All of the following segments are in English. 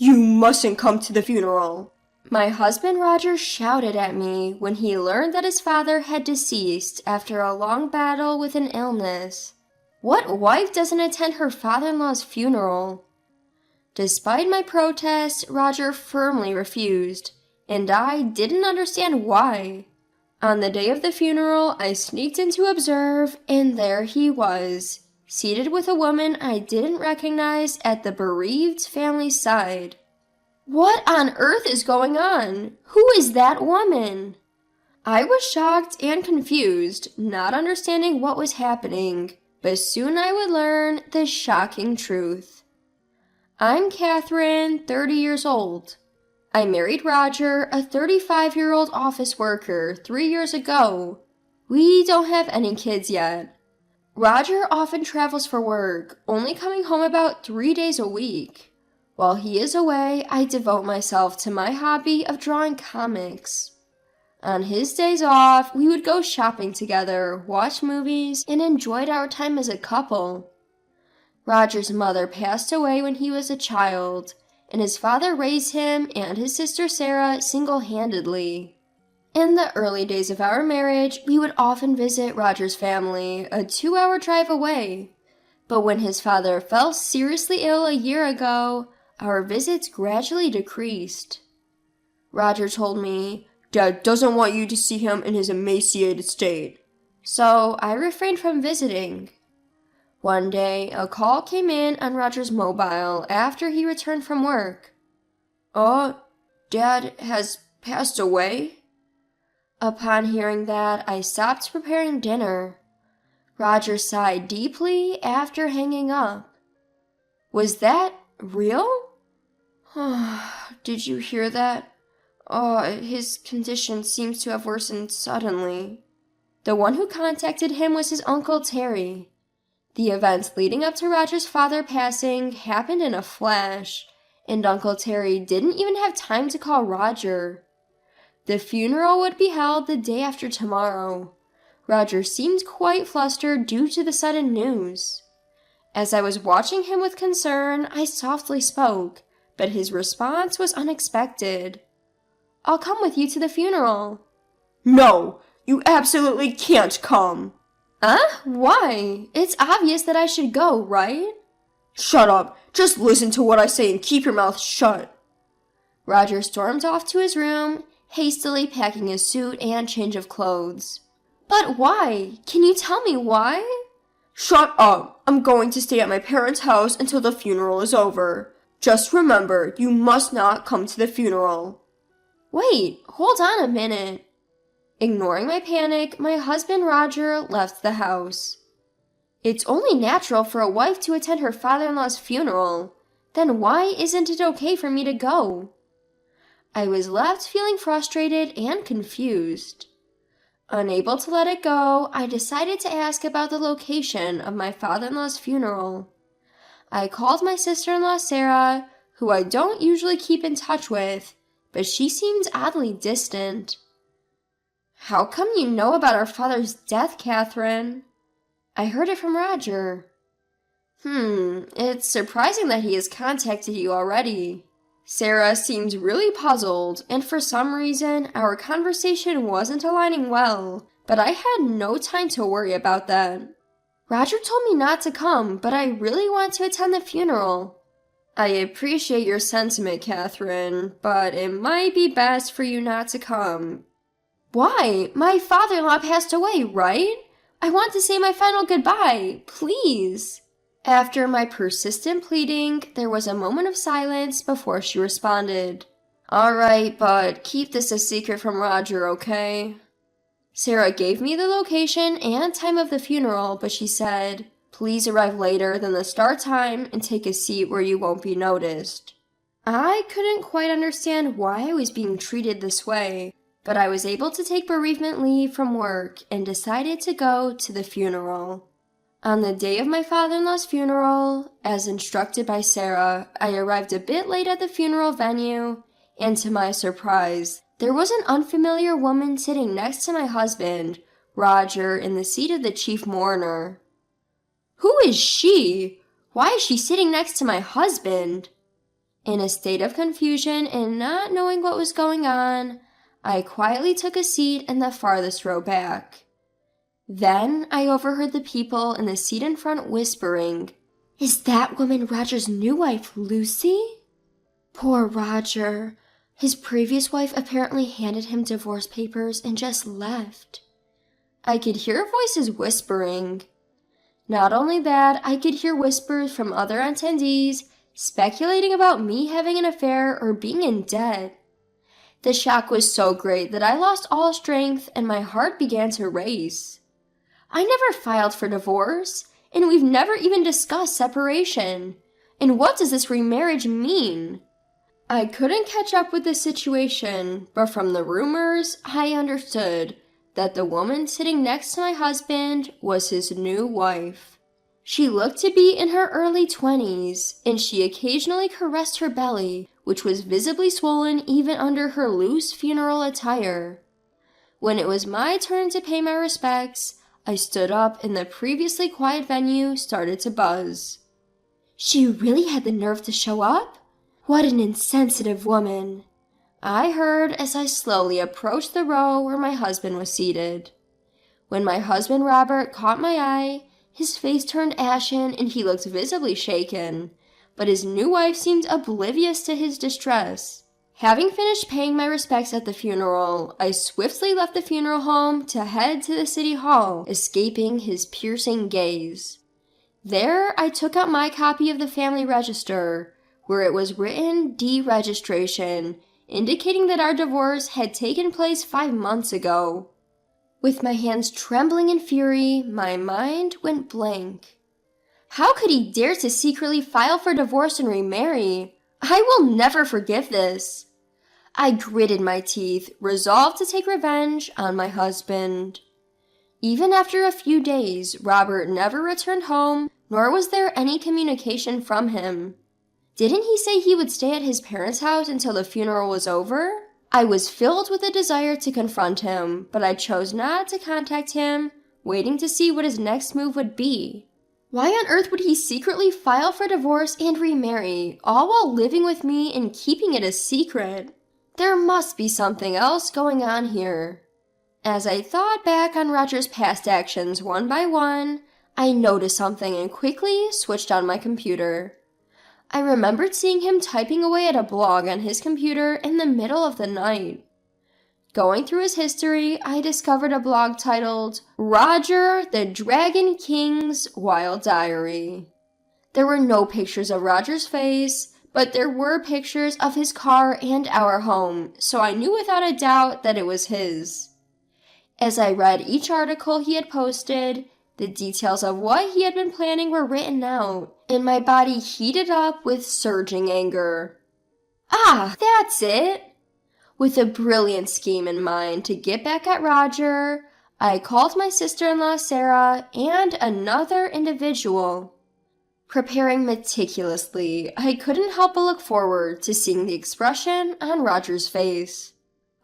You mustn't come to the funeral. My husband Roger shouted at me when he learned that his father had deceased after a long battle with an illness. What wife doesn't attend her father-in-law's funeral? Despite my protest, Roger firmly refused, and I didn't understand why. On the day of the funeral, I sneaked in to observe, and there he was, seated with a woman I didn't recognize at the bereaved family's side. What on earth is going on? Who is that woman? I was shocked and confused, not understanding what was happening, but soon I would learn the shocking truth. I'm Catherine, 30 years old. I married Roger, a 35-year-old office worker, 3 years ago. We don't have any kids yet. Roger often travels for work, only coming home about 3 days a week. While he is away, I devote myself to my hobby of drawing comics. On his days off, we would go shopping together, watch movies, and enjoyed our time as a couple. Roger's mother passed away when he was a child, and his father raised him and his sister Sarah single-handedly. In the early days of our marriage, we would often visit Roger's family, a 2-hour drive away. But when his father fell seriously ill a year ago, our visits gradually decreased. Roger told me, Dad doesn't want you to see him in his emaciated state. So I refrained from visiting. One day, a call came in on Roger's mobile after he returned from work. Dad has passed away? Upon hearing that, I stopped preparing dinner. Roger sighed deeply after hanging up. Was that real? Did you hear that? His condition seems to have worsened suddenly. The one who contacted him was his Uncle Terry. The events leading up to Roger's father passing happened in a flash, and Uncle Terry didn't even have time to call Roger. The funeral would be held the day after tomorrow. Roger seemed quite flustered due to the sudden news. As I was watching him with concern, I softly spoke, but his response was unexpected. I'll come with you to the funeral. No, you absolutely can't come. Why? It's obvious that I should go, right? Shut up. Just listen to what I say and keep your mouth shut. Roger stormed off to his room, hastily packing his suit and change of clothes. But why? Can you tell me why? Shut up. I'm going to stay at my parents' house until the funeral is over. Just remember, you must not come to the funeral. Wait, hold on a minute. Ignoring my panic, my husband Roger left the house. It's only natural for a wife to attend her father-in-law's funeral. Then why isn't it okay for me to go? I was left feeling frustrated and confused. Unable to let it go, I decided to ask about the location of my father-in-law's funeral. I called my sister-in-law Sarah, who I don't usually keep in touch with, but she seemed oddly distant. How come you know about our father's death, Catherine? I heard it from Roger. It's surprising that he has contacted you already. Sarah seemed really puzzled, and for some reason, our conversation wasn't aligning well, but I had no time to worry about that. Roger told me not to come, but I really want to attend the funeral. I appreciate your sentiment, Catherine, but it might be best for you not to come. Why? My father-in-law passed away, right? I want to say my final goodbye, please. After my persistent pleading, there was a moment of silence before she responded. All right, but keep this a secret from Roger, okay? Sarah gave me the location and time of the funeral, but she said, please arrive later than the start time and take a seat where you won't be noticed. I couldn't quite understand why I was being treated this way, but I was able to take bereavement leave from work and decided to go to the funeral. On the day of my father-in-law's funeral, as instructed by Sarah, I arrived a bit late at the funeral venue, and to my surprise, there was an unfamiliar woman sitting next to my husband, Roger, in the seat of the chief mourner. Who is she? Why is she sitting next to my husband? In a state of confusion and not knowing what was going on, I quietly took a seat in the farthest row back. Then I overheard the people in the seat in front whispering, "Is that woman Roger's new wife, Lucy?" Poor Roger. His previous wife apparently handed him divorce papers and just left. I could hear voices whispering. Not only that, I could hear whispers from other attendees speculating about me having an affair or being in debt. The shock was so great that I lost all strength and my heart began to race. I never filed for divorce, and we've never even discussed separation. And what does this remarriage mean? I couldn't catch up with the situation, but from the rumors, I understood that the woman sitting next to my husband was his new wife. She looked to be in her early 20s, and she occasionally caressed her belly, which was visibly swollen even under her loose funeral attire. When it was my turn to pay my respects, I stood up and the previously quiet venue started to buzz. She really had the nerve to show up? What an insensitive woman, I heard as I slowly approached the row where my husband was seated. When my husband Robert caught my eye, his face turned ashen and he looked visibly shaken, but his new wife seemed oblivious to his distress. Having finished paying my respects at the funeral, I swiftly left the funeral home to head to the city hall, escaping his piercing gaze. There, I took out my copy of the family register, where it was written deregistration, indicating that our divorce had taken place 5 months ago. With my hands trembling in fury, my mind went blank. How could he dare to secretly file for divorce and remarry? I will never forgive this. I gritted my teeth, resolved to take revenge on my husband. Even after a few days, Robert never returned home, nor was there any communication from him. Didn't he say he would stay at his parents' house until the funeral was over? I was filled with a desire to confront him, but I chose not to contact him, waiting to see what his next move would be. Why on earth would he secretly file for divorce and remarry, all while living with me and keeping it a secret? There must be something else going on here. As I thought back on Roger's past actions one by one, I noticed something and quickly switched on my computer. I remembered seeing him typing away at a blog on his computer in the middle of the night. Going through his history, I discovered a blog titled Roger the Dragon King's Wild Diary. There were no pictures of Roger's face, but there were pictures of his car and our home, so I knew without a doubt that it was his. As I read each article he had posted, the details of what he had been planning were written out, and my body heated up with surging anger. Ah, that's it! With a brilliant scheme in mind to get back at Roger, I called my sister-in-law Sarah and another individual. Preparing meticulously, I couldn't help but look forward to seeing the expression on Roger's face.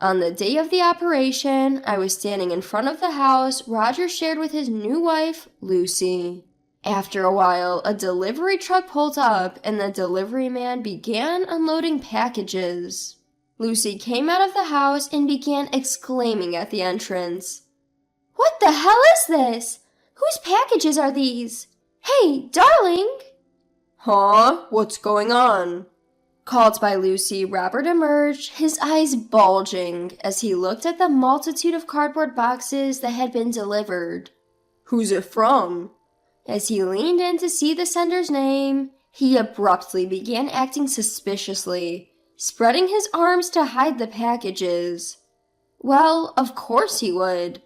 On the day of the operation, I was standing in front of the house Roger shared with his new wife, Lucy. After a while, a delivery truck pulled up and the delivery man began unloading packages. Lucy came out of the house and began exclaiming at the entrance. "What the hell is this? Whose packages are these? Hey, darling!" "Huh? What's going on?" Called by Lucy, Robert emerged, his eyes bulging as he looked at the multitude of cardboard boxes that had been delivered. "Who's it from?" As he leaned in to see the sender's name, he abruptly began acting suspiciously, spreading his arms to hide the packages. Well, of course he would.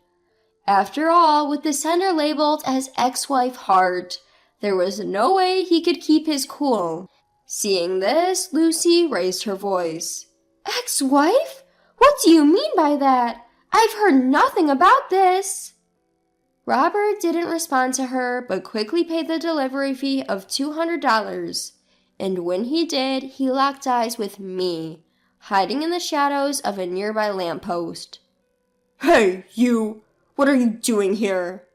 After all, with the sender labeled as ex-wife Hart, there was no way he could keep his cool. Seeing this, Lucy raised her voice. "Ex-wife? What do you mean by that? I've heard nothing about this." Robert didn't respond to her, but quickly paid the delivery fee of $200, and when he did, he locked eyes with me, hiding in the shadows of a nearby lamppost. "Hey, you! What are you doing here?"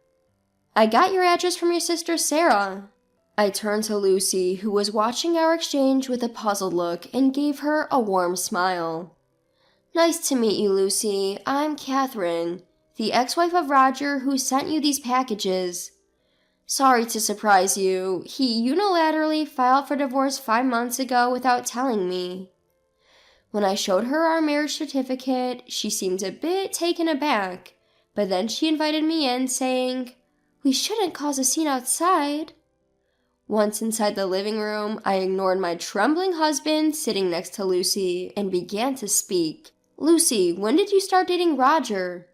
"I got your address from your sister Sarah." I turned to Lucy, who was watching our exchange with a puzzled look, and gave her a warm smile. Nice to meet you, Lucy. I'm Catherine, the ex-wife of Roger who sent you these packages. Sorry to surprise you. He unilaterally filed for divorce 5 months ago without telling me. When I showed her our marriage certificate, she seemed a bit taken aback, but then she invited me in, saying, "We shouldn't cause a scene outside." Once inside the living room, I ignored my trembling husband sitting next to Lucy and began to speak. "Lucy, when did you start dating Roger?"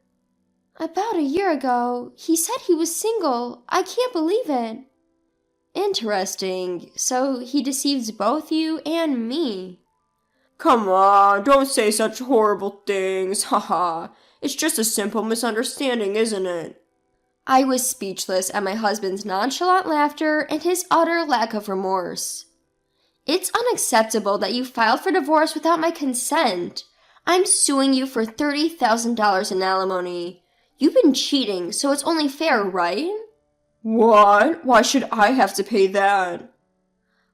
"About a year ago. He said he was single. I can't believe it." "Interesting. So he deceives both you and me." Come on, don't say such horrible things, haha. It's just a simple misunderstanding, isn't it? I was speechless at my husband's nonchalant laughter and his utter lack of remorse. "It's unacceptable that you filed for divorce without my consent. I'm suing you for $30,000 in alimony. You've been cheating, so it's only fair, right?" What? Why should I have to pay that?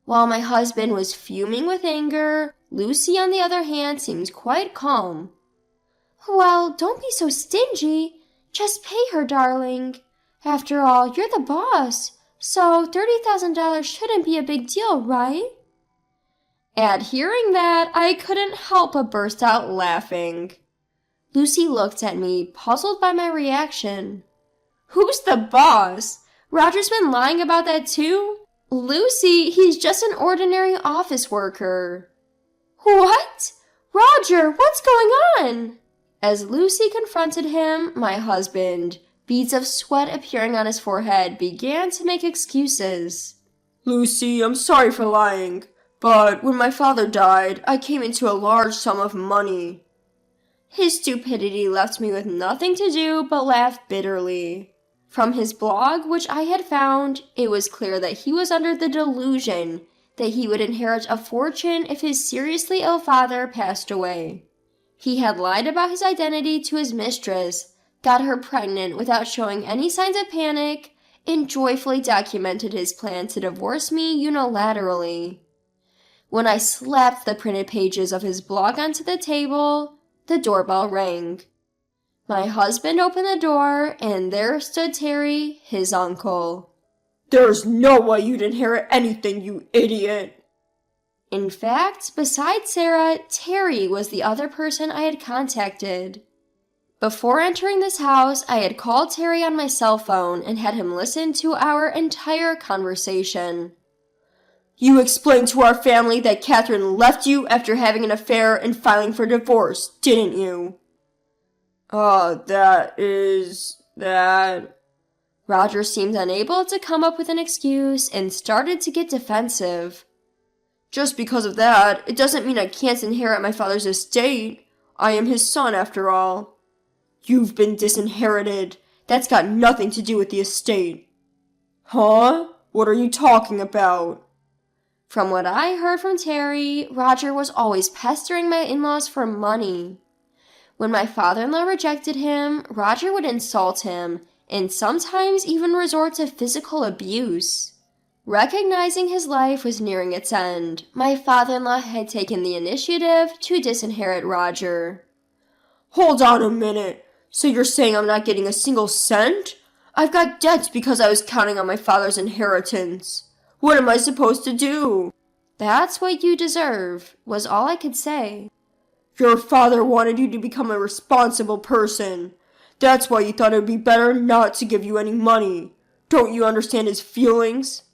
While my husband was fuming with anger, Lucy, on the other hand, seemed quite calm. "Well, don't be so stingy. Just pay her, darling. After all, you're the boss, so $30,000 shouldn't be a big deal, right?" At hearing that, I couldn't help but burst out laughing. Lucy looked at me, puzzled by my reaction. "Who's the boss? Roger's been lying about that too?" "Lucy, he's just an ordinary office worker." "What? Roger, what's going on?" As Lucy confronted him, my husband, beads of sweat appearing on his forehead, began to make excuses. Lucy, I'm sorry for lying, but when my father died, I came into a large sum of money. His stupidity left me with nothing to do but laugh bitterly. From his blog, which I had found, it was clear that he was under the delusion that he would inherit a fortune if his seriously ill father passed away. He had lied about his identity to his mistress, got her pregnant without showing any signs of panic, and joyfully documented his plan to divorce me unilaterally. When I slapped the printed pages of his blog onto the table, the doorbell rang. My husband opened the door, and there stood Terry, his uncle. There's no way you'd inherit anything, you idiot. In fact, besides Sarah, Terry was the other person I had contacted. Before entering this house, I had called Terry on my cell phone and had him listen to our entire conversation. You explained to our family that Catherine left you after having an affair and filing for divorce, didn't you? That... Roger seemed unable to come up with an excuse and started to get defensive. Just because of that, it doesn't mean I can't inherit my father's estate. I am his son, after all. You've been disinherited. That's got nothing to do with the estate. Huh? What are you talking about? From what I heard from Terry, Roger was always pestering my in-laws for money. When my father-in-law rejected him, Roger would insult him and sometimes even resort to physical abuse. Recognizing his life was nearing its end, my father-in-law had taken the initiative to disinherit Roger. Hold on a minute. So you're saying I'm not getting a single cent? I've got debts because I was counting on my father's inheritance. What am I supposed to do? That's what you deserve, was all I could say. Your father wanted you to become a responsible person. That's why you thought it would be better not to give you any money. Don't you understand his feelings?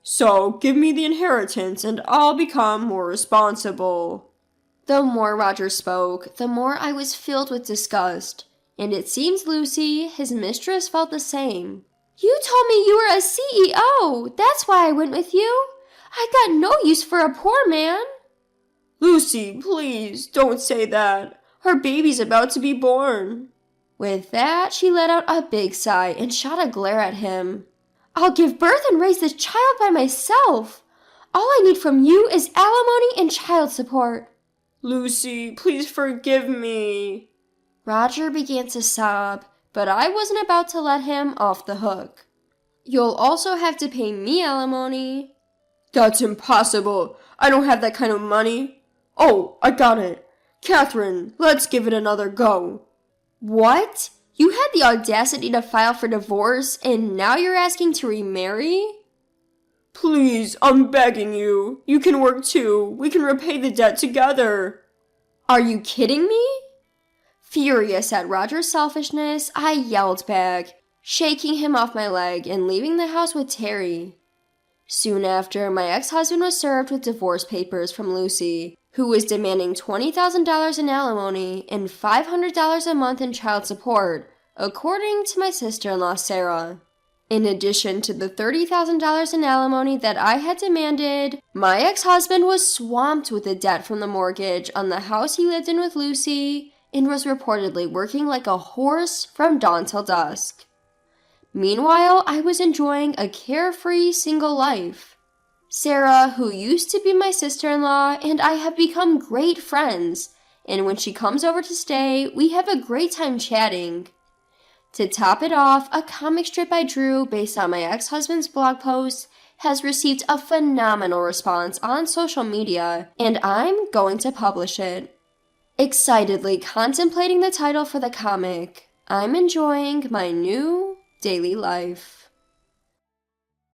So, give me the inheritance and I'll become more responsible. The more Roger spoke, the more I was filled with disgust, and it seems Lucy, his mistress, felt the same. "You told me you were a CEO. That's why I went with you. I got no use for a poor man." Lucy, please, don't say that. Our baby's about to be born. With that, she let out a big sigh and shot a glare at him. "I'll give birth and raise this child by myself. All I need from you is alimony and child support." Lucy, please forgive me. Roger began to sob, but I wasn't about to let him off the hook. You'll also have to pay me alimony. That's impossible. I don't have that kind of money. Oh, I got it. Catherine, let's give it another go. What? You had the audacity to file for divorce, and now you're asking to remarry? Please, I'm begging you. You can work too. We can repay the debt together. Are you kidding me? Furious at Roger's selfishness, I yelled back, shaking him off my leg and leaving the house with Terry. Soon after, my ex-husband was served with divorce papers from Lucy, who was demanding $20,000 in alimony and $500 a month in child support, according to my sister-in-law Sarah. In addition to the $30,000 in alimony that I had demanded, my ex-husband was swamped with the debt from the mortgage on the house he lived in with Lucy and was reportedly working like a horse from dawn till dusk. Meanwhile, I was enjoying a carefree single life. Sarah, who used to be my sister-in-law, and I have become great friends, and when she comes over to stay, we have a great time chatting. To top it off, a comic strip I drew based on my ex-husband's blog post has received a phenomenal response on social media, and I'm going to publish it. Excitedly contemplating the title for the comic, I'm enjoying my new daily life.